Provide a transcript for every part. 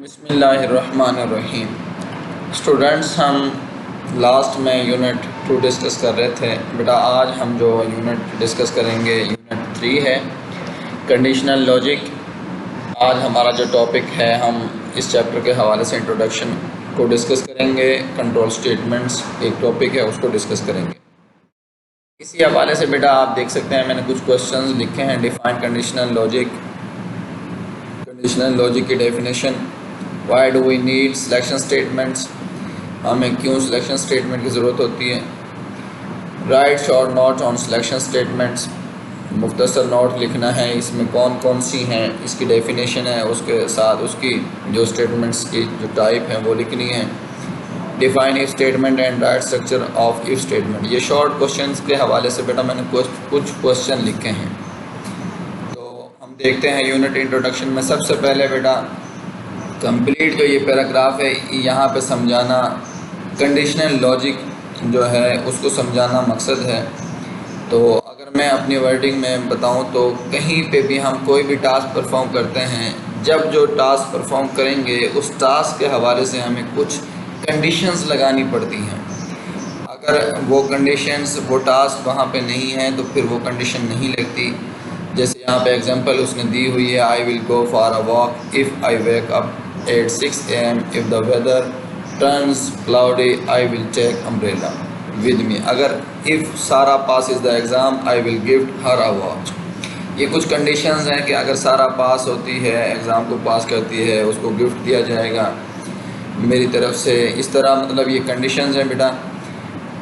बिस्मिल्लाहिर्रहमानिर्रहीम। स्टूडेंट्स, हम लास्ट में यूनिट 2 डिस्कस कर रहे थे। बेटा आज हम जो यूनिट डिस्कस करेंगे यूनिट 3 है, कंडीशनल लॉजिक। आज हमारा जो टॉपिक है, हम इस चैप्टर के हवाले से इंट्रोडक्शन को डिस्कस करेंगे। कंट्रोल स्टेटमेंट्स एक टॉपिक है, उसको डिस्कस करेंगे। इसी हवाले से बेटा आप देख सकते हैं मैंने कुछ क्वेश्चंस लिखे हैं। Define conditional logic, conditional logic की definition, why do we need selection statements, हमें क्यों सिलेक्शन स्टेटमेंट की ज़रूरत होती है। Write short note on selection statements, मुख्तसर नोट लिखना है, इसमें कौन कौन सी हैं, इसकी डेफिनेशन है, उसके साथ उसकी जो स्टेटमेंट्स की जो टाइप हैं वो लिखनी है। Define if statement and right structure of if statement. ये शॉर्ट क्वेश्चंस के हवाले से बेटा मैंने कुछ क्वेश्चन लिखे हैं, तो हम देखते हैं यूनिट इंट्रोडक्शन में। सबसे पहले बेटा कंप्लीट जो ये पैराग्राफ है, यहाँ पे समझाना कंडीशनल लॉजिक जो है उसको समझाना मकसद है। तो अगर मैं अपनी वर्डिंग में बताऊं तो कहीं पे भी हम कोई भी टास्क परफॉर्म करते हैं, जब जो टास्क परफॉर्म करेंगे उस टास्क के हवाले से हमें कुछ कंडीशंस लगानी पड़ती हैं। अगर वो कंडीशंस, वो टास्क वहाँ पे नहीं है तो फिर वो कंडीशन नहीं लगती। जैसे यहाँ पे एग्जांपल उसने दी हुई है, I will go for a walk if I wake up at 6 AM if the weather turns cloudy I will take umbrella with me. अगर if Sara pass is the exam I will gift her a watch. ये कुछ conditions हैं कि अगर सारा पास होती है, exam को पास करती है, उसको गिफ्ट दिया जाएगा मेरी तरफ से। इस तरह मतलब ये कंडीशंस हैं बेटा।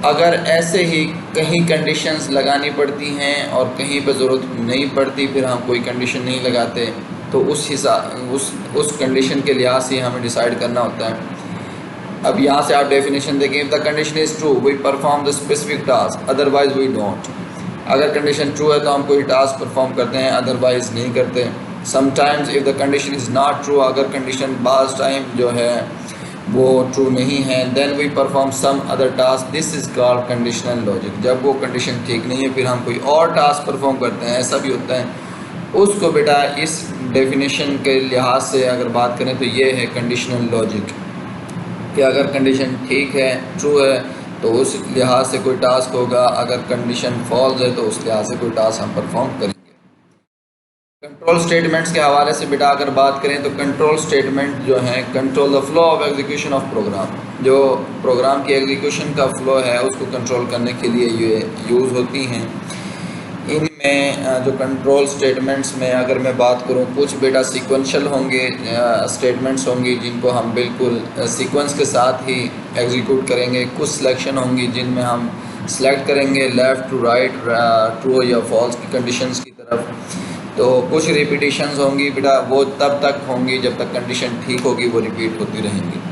अगर ऐसे ही कहीं कंडीशंस लगानी पड़ती हैं और कहीं पर ज़रूरत नहीं पड़ती, फिर हम कोई कंडीशन नहीं लगाते, तो उस हिसाब उस कंडीशन के लिहाज से हमें डिसाइड करना होता है। अब यहाँ से आप डेफिनेशन देखें, if the condition is true we perform the specific task otherwise we don't. अगर कंडीशन ट्रू है तो हम कोई टास्क परफॉर्म करते हैं, अदरवाइज़ नहीं करते। Sometimes if the condition is not true, अगर कंडीशन बाज़ टाइम जो है वो ट्रू नहीं है, then we perform some other task, this is called conditional logic. जब वो कंडीशन ठीक नहीं है फिर हम कोई और टास्क परफॉर्म करते हैं, ऐसा भी होता है। उसको बेटा इस डेफिनेशन के लिहाज से अगर बात करें तो ये है कंडीशनल लॉजिक, कि अगर कंडीशन ठीक है, ट्रू है, तो उस लिहाज से कोई टास्क होगा, अगर कंडीशन फॉल्स है तो उस लिहाज से कोई टास्क हम परफॉर्म करेंगे। कंट्रोल स्टेटमेंट्स के हवाले से बेटा अगर बात करें तो कंट्रोल स्टेटमेंट जो है control the flow of execution of program. जो प्रोग्राम की एग्जीक्यूशन का फ्लो है उसको कंट्रोल करने के लिए ये यूज़ होती हैं। इनमें जो कंट्रोल स्टेटमेंट्स में अगर मैं बात करूं, कुछ बेटा सीक्वेंशियल होंगे स्टेटमेंट्स होंगी जिनको हम बिल्कुल सीक्वेंस के साथ ही एग्जीक्यूट करेंगे। कुछ सिलेक्शन होंगी जिनमें हम सेलेक्ट करेंगे लेफ़्ट टू राइट, ट्रू या फॉल्स की कंडीशंस की तरफ। तो कुछ रिपीटिशंस होंगी बेटा, वो तब तक होंगी जब तक कंडीशन ठीक होगी, वो रिपीट होती रहेंगी।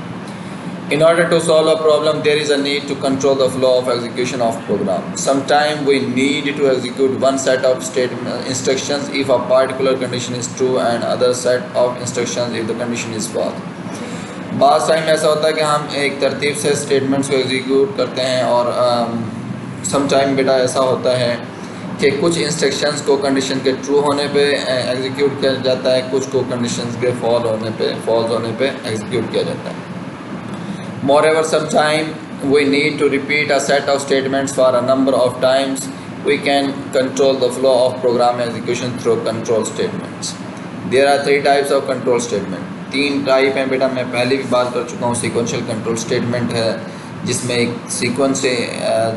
In order to solve a problem, there is a need to control the flow of execution of program. Sometimes we need to execute one set of instructions if a particular condition is true and other set of instructions if the condition is false. बाज़ time ऐसा होता है कि हम एक तरतीब से statements को एग्जीक्यूट करते हैं, और समटाइम बेटा ऐसा होता है कि कुछ इंस्ट्रक्शंस को कंडीशन के ट्रू होने पे एग्जीक्यूट किया जाता है, कुछ को कंडीशंस के फॉल्स होने पे एग्जीक्यूट किया जाता है। Moreover, sometime we need to repeat a set of statements for a number of times. We can control the flow of program execution through control statements. There are 3 types of control statement. 3 type हैं बेटा, मैं पहले भी बात कर चुका हूँ। Sequential control statement है जिसमें एक सीक्वेंस से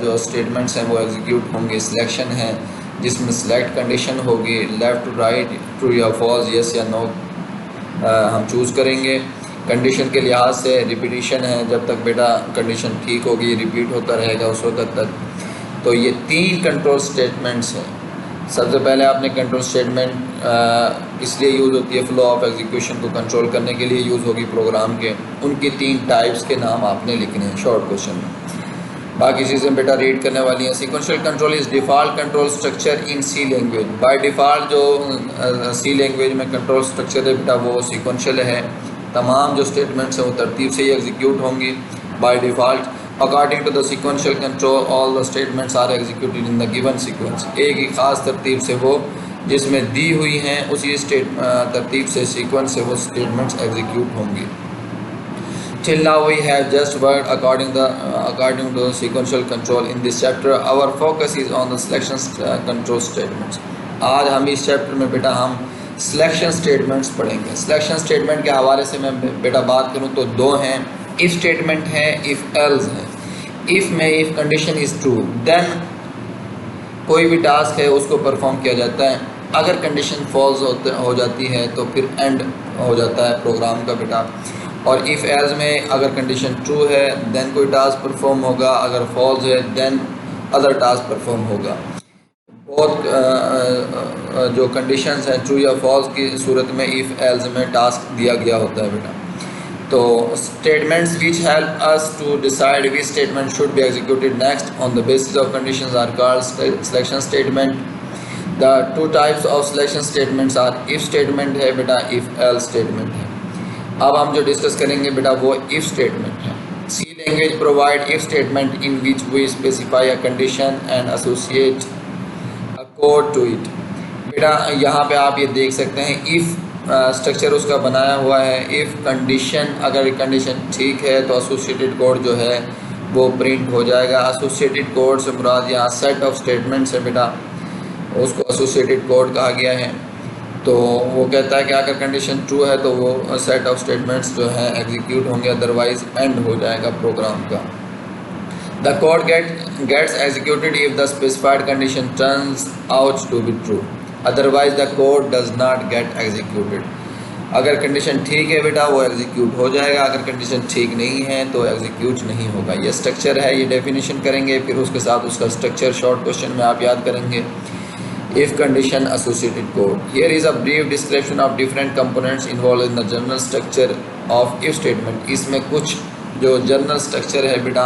जो स्टेटमेंट्स हैं वो एग्जीक्यूट होंगे। सिलेक्शन है जिसमें सिलेक्ट कंडीशन होगी, लेफ़्ट टू राइट, ट्रू या फॉल्स, यस या नो हम चूज़ करेंगे। कंडीशन के लिहाज से रिपीटिशन है, जब तक बेटा कंडीशन ठीक होगी रिपीट होता रहेगा उस वक्त तक। तो ये 3 कंट्रोल स्टेटमेंट्स हैं। सबसे पहले आपने कंट्रोल स्टेटमेंट इसलिए यूज़ होती है, फ्लो ऑफ एग्जीक्यूशन को कंट्रोल करने के लिए यूज़ होगी प्रोग्राम के। उनकी 3 टाइप्स के नाम आपने लिखने हैं शॉर्ट क्वेश्चन में। बाकी चीज़ें बेटा रीड करने वाली हैं। Sequential control is default control structure in C language. By default जो सी लैंग्वेज में कंट्रोल स्ट्रक्चर है बेटा वो सीक्वेंशियल है। तमाम जो स्टेटमेंट्स हैं वो तरतीब से ही एग्जीक्यूट होंगी by default. According to the sequential control all the statements are executed in the given sequence. एक ही ख़ास तरतीब से वो जिसमें दी हुई हैं उसी तरतीब से सीक्वेंस से वो स्टेटमेंट्स एग्जीक्यूट होंगी। Till now we have just worked according to sequential control. In this chapter our focus is on the selection control statements. आज हम इस चैप्टर में बेटा हम सिलेक्शन स्टेटमेंट्स पढ़ेंगे। सिलेक्शन स्टेटमेंट के हवाले से मैं बेटा बात करूं तो दो हैं, इफ़ स्टेटमेंट है, इफ़ एल्स है। इफ़ में if condition is true then कोई भी टास्क है उसको परफॉर्म किया जाता है, अगर कंडीशन फॉल्स हो जाती है तो फिर एंड हो जाता है प्रोग्राम का बेटा। और इफ़ एल्स में अगर कंडीशन ट्रू है देन कोई टास्क परफॉर्म होगा, अगर फॉल्स है देन अदर टास्क परफॉर्म होगा। बहुत जो कंडीशंस हैं ट्रू या फॉल्स की सूरत में इफ़ एल्स में टास्क दिया गया होता है बेटा। तो statements which help us to decide which statement should be executed next on the basis of conditions are called selection statement. The two types of selection statements are if statement है बेटा, if else statement है। अब हम जो discuss करेंगे बेटा वो if statement है। C language provide if statement in which we specify a condition and associate a code to it. बेटा यहाँ पे आप ये देख सकते हैं इफ़ स्ट्रक्चर उसका बनाया हुआ है। इफ़ कंडीशन, अगर कंडीशन ठीक है तो एसोसिएटेड कोड जो है वो प्रिंट हो जाएगा। एसोसिएटेड कोड से मुराद यहाँ सेट ऑफ स्टेटमेंट्स है बेटा, उसको एसोसिएटेड कोड कहा गया है। तो वो कहता है कि अगर कंडीशन ट्रू है तो वो सेट ऑफ स्टेटमेंट्स जो है एग्जीक्यूट होंगे, अदरवाइज एंड हो जाएगा प्रोग्राम का। The code gets executed if the specified condition turns out to be true, otherwise the code does not get executed. अगर कंडीशन ठीक है बेटा वो एग्जीक्यूट हो जाएगा, अगर कंडीशन ठीक नहीं है तो एग्जीक्यूट नहीं होगा। ये स्ट्रक्चर है, ये डेफिनेशन करेंगे, फिर उसके साथ उसका स्ट्रक्चर शॉर्ट क्वेश्चन में आप याद करेंगे। If condition associated code. Here is a brief description of different components involved in the general structure of if statement. इसमें कुछ जो जनरल स्ट्रक्चर है बेटा,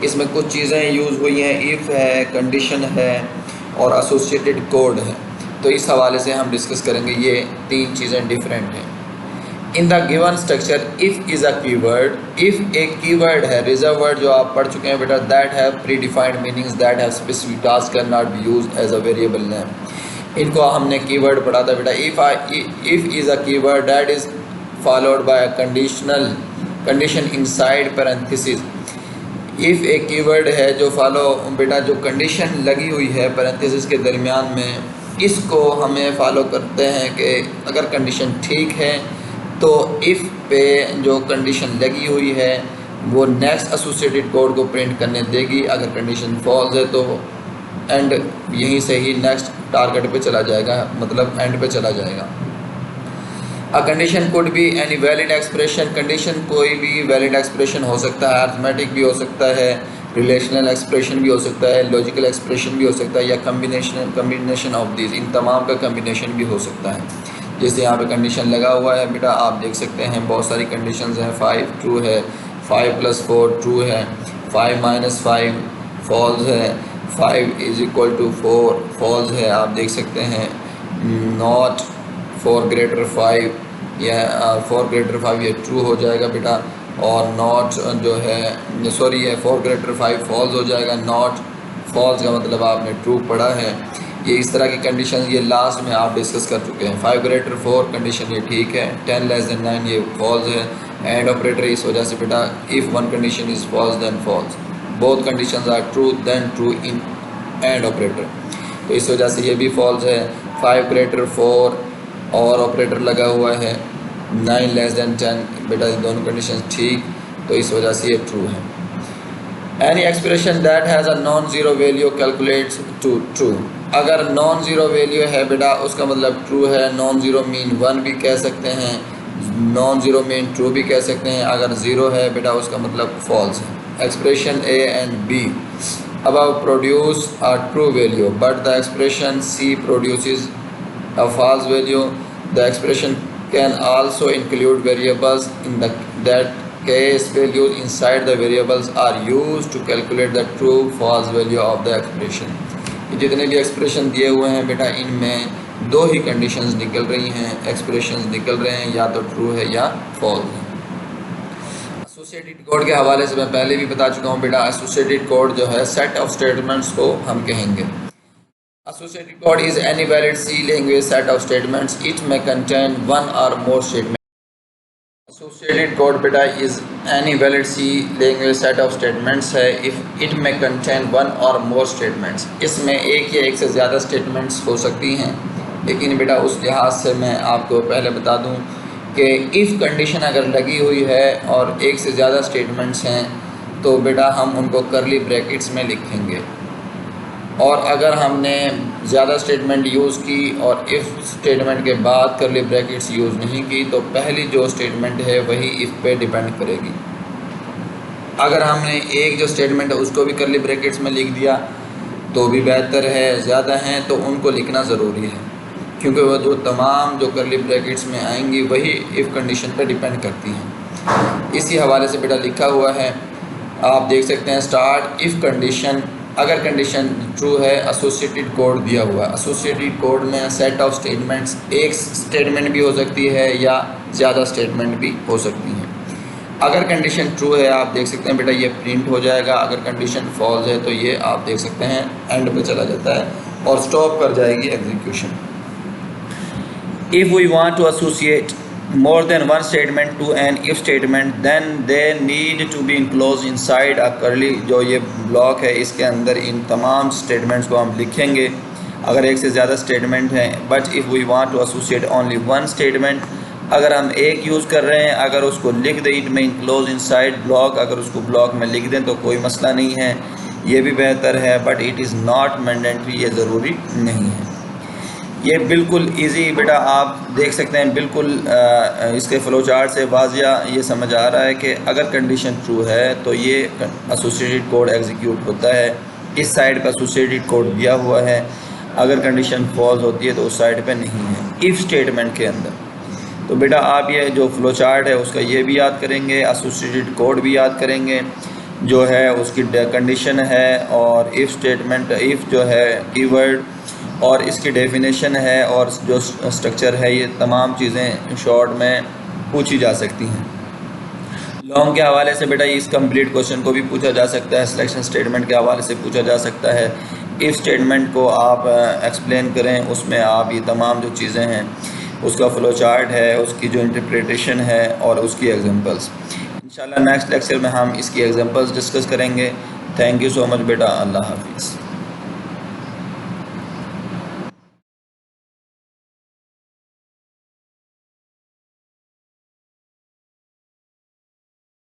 इसमें कुछ चीज़ें यूज़ हुई हैं, इफ़ है, कंडीशन है और एसोसिएटेड कोड है। तो इस हवाले से हम डिस्कस करेंगे, ये तीन चीज़ें डिफरेंट हैं। In the given structure if is a keyword, if एक कीवर्ड है, रिजर्व वर्ड जो आप पढ़ चुके हैं बेटा, that have predefined meanings that have specific task cannot be used as a variable name. इनको हमने कीवर्ड पढ़ा था बेटा। If is a keyword that is followed by a condition inside parenthesis. If एक keyword है जो follow बेटा जो कंडीशन लगी हुई है पैरेंथेसिस के दरमियान में, इसको हमें फॉलो करते हैं कि अगर कंडीशन ठीक है तो इफ़ पे जो कंडीशन लगी हुई है वो नेक्स्ट एसोसिएटेड कोड को प्रिंट करने देगी, अगर कंडीशन फॉल्स है तो एंड यहीं से ही नेक्स्ट टारगेट पे चला जाएगा, मतलब एंड पे चला जाएगा। A condition could be any valid expression, condition कोई भी वैलिड एक्सप्रेशन हो सकता है, अर्थमेटिक भी हो सकता है, रिलेशनल एक्सप्रेशन भी हो सकता है, लॉजिकल एक्सप्रेशन भी हो सकता है, या कम्बिनेशन ऑफ दिस, इन तमाम का कम्बिनेशन भी हो सकता है। जैसे यहाँ पे कंडीशन लगा हुआ है बेटा, आप देख सकते हैं बहुत सारी कंडीशंस हैं। 5 ट्रू है, 5 + 4 ट्रू है, 5 - 5 फॉल्स है, 5 = 4 फॉल्स है। आप देख सकते हैं नॉट 4 > 5 या 4 > 5 ये ट्रू हो जाएगा बेटा, और नॉट जो है सॉरी ये 4 > 5 फॉल्स हो जाएगा। नॉट फॉल्स का मतलब आपने ट्रू पढ़ा है। ये इस तरह की कंडीशन ये लास्ट में आप डिस्कस कर चुके हैं। 5 > 4 कंडीशन ये ठीक है, 10 < 9 ये फॉल्स है। एंड ऑपरेटर इस वजह से बेटा if one condition is false then false, both conditions are true then true in and operator, तो इस वजह से ये भी फॉल्स है। 5 > 4 और ऑपरेटर लगा हुआ है, 9 < 10 बेटा ये दोनों कंडीशन ठीक, तो इस वजह से ये ट्रू है। Any expression that has a non zero value calculates to true. अगर नॉन ज़ीरो वैल्यू है बेटा उसका मतलब ट्रू है। नॉन ज़ीरो मीन 1 भी कह सकते हैं, नॉन ज़ीरो मीन ट्रू भी कह सकते हैं। अगर ज़ीरो है बेटा उसका मतलब फॉल्स है। Expression A and B above produce a true value but the expression C produces a false value. The expression can also include variables. In that case values inside the variables are used to calculate the true false value of the expression. जितने भी expression दिए हुए हैं बेटा इनमें दो ही conditions निकल रही हैं, एक्सप्रेशंस निकल रहे हैं, या तो ट्रू है या फॉल्स है। एसोसिएटेड कोड के हवाले से मैं पहले भी बता चुका हूँ बेटा, एसोसिएटेड कोड जो है सेट ऑफ स्टेटमेंट्स को हम कहेंगे। Associated code is any valid C language set of statements, it में contain one or more statement. Associated code बेटा is any valid C language set of statements है if it में contain one or more statements. इसमें एक या एक से ज़्यादा स्टेटमेंट्स हो सकती हैं, लेकिन बेटा उस लिहाज से मैं आपको पहले बता दूं कि इफ़ कंडीशन अगर लगी हुई है और एक से ज़्यादा स्टेटमेंट्स हैं तो बेटा हम उनको करली ब्रैकेट्स में लिखेंगे। और अगर हमने ज़्यादा स्टेटमेंट यूज़ की और इफ़ स्टेटमेंट के बाद करली ब्रैकेट्स यूज़ नहीं की तो पहली जो स्टेटमेंट है वही इफ़ पे डिपेंड करेगी। अगर हमने एक जो स्टेटमेंट है उसको भी करली ब्रैकेट्स में लिख दिया तो भी बेहतर है, ज़्यादा हैं तो उनको लिखना ज़रूरी है, क्योंकि वह जो तमाम जो करली ब्रैकेट्स में आएंगी वही इफ़ कंडीशन पर डिपेंड करती हैं। इसी हवाले से बेटा लिखा हुआ है, आप देख सकते हैं स्टार्ट इफ़ कंडीशन। अगर कंडीशन ट्रू है एसोसिएटेड कोड दिया हुआ है। एसोसिएटेड कोड में सेट ऑफ स्टेटमेंट्स, एक स्टेटमेंट भी हो सकती है या ज़्यादा स्टेटमेंट भी हो सकती हैं। अगर कंडीशन ट्रू है आप देख सकते हैं बेटा ये प्रिंट हो जाएगा, अगर कंडीशन फॉल्स है तो ये आप देख सकते हैं एंड पे चला जाता है और स्टॉप कर जाएगी execution. If we want to associate more than one statement to an if statement then they need to be enclosed inside a curly, जो ये ब्लॉक है इसके अंदर इन तमाम स्टेटमेंट्स को हम लिखेंगे अगर एक से ज़्यादा स्टेटमेंट हैं। But if we want to associate only one statement, अगर हम एक यूज़ कर रहे हैं अगर उसको लिख दें इट में इनक्लोज इनसाइड ब्लॉक, अगर उसको ब्लॉक में लिख दें तो कोई मसला नहीं है, ये भी बेहतर है। But it is not mandatory, ये ज़रूरी नहीं है। ये बिल्कुल इजी बेटा आप देख सकते हैं, बिल्कुल इसके फ्लो चार्ट से वाजिया ये समझ आ रहा है कि अगर कंडीशन ट्रू है तो ये एसोसिएटेड कोड एग्जीक्यूट होता है। इस साइड पर एसोसिएटेड कोड दिया हुआ है, अगर कंडीशन फॉल्स होती है तो उस साइड पे नहीं है इफ़ स्टेटमेंट के अंदर। तो बेटा आप ये जो फ्लो चार्ट है उसका ये भी याद करेंगे, एसोसिएटेड कोड भी याद करेंगे, जो है उसकी कंडीशन है और इफ़ स्टेटमेंट, इफ़ जो है कीवर्ड और इसकी डेफिनेशन है और जो स्ट्रक्चर है, ये तमाम चीज़ें शॉर्ट में पूछी जा सकती हैं। लॉन्ग के हवाले से बेटा इस कंप्लीट क्वेश्चन को भी पूछा जा सकता है, सिलेक्शन स्टेटमेंट के हवाले से पूछा जा सकता है। इफ़ स्टेटमेंट को आप एक्सप्लेन करें, उसमें आप ये तमाम जो चीज़ें हैं उसका फ्लो चार्ट है, उसकी जो इंटरप्रिटेशन है और उसकी एग्जांपल्स। इंशाल्लाह नेक्स्ट लेक्चर में हम इसकी एग्जांपल्स डिस्कस करेंगे। थैंक यू सो मच बेटा, अल्लाह हाफिज़।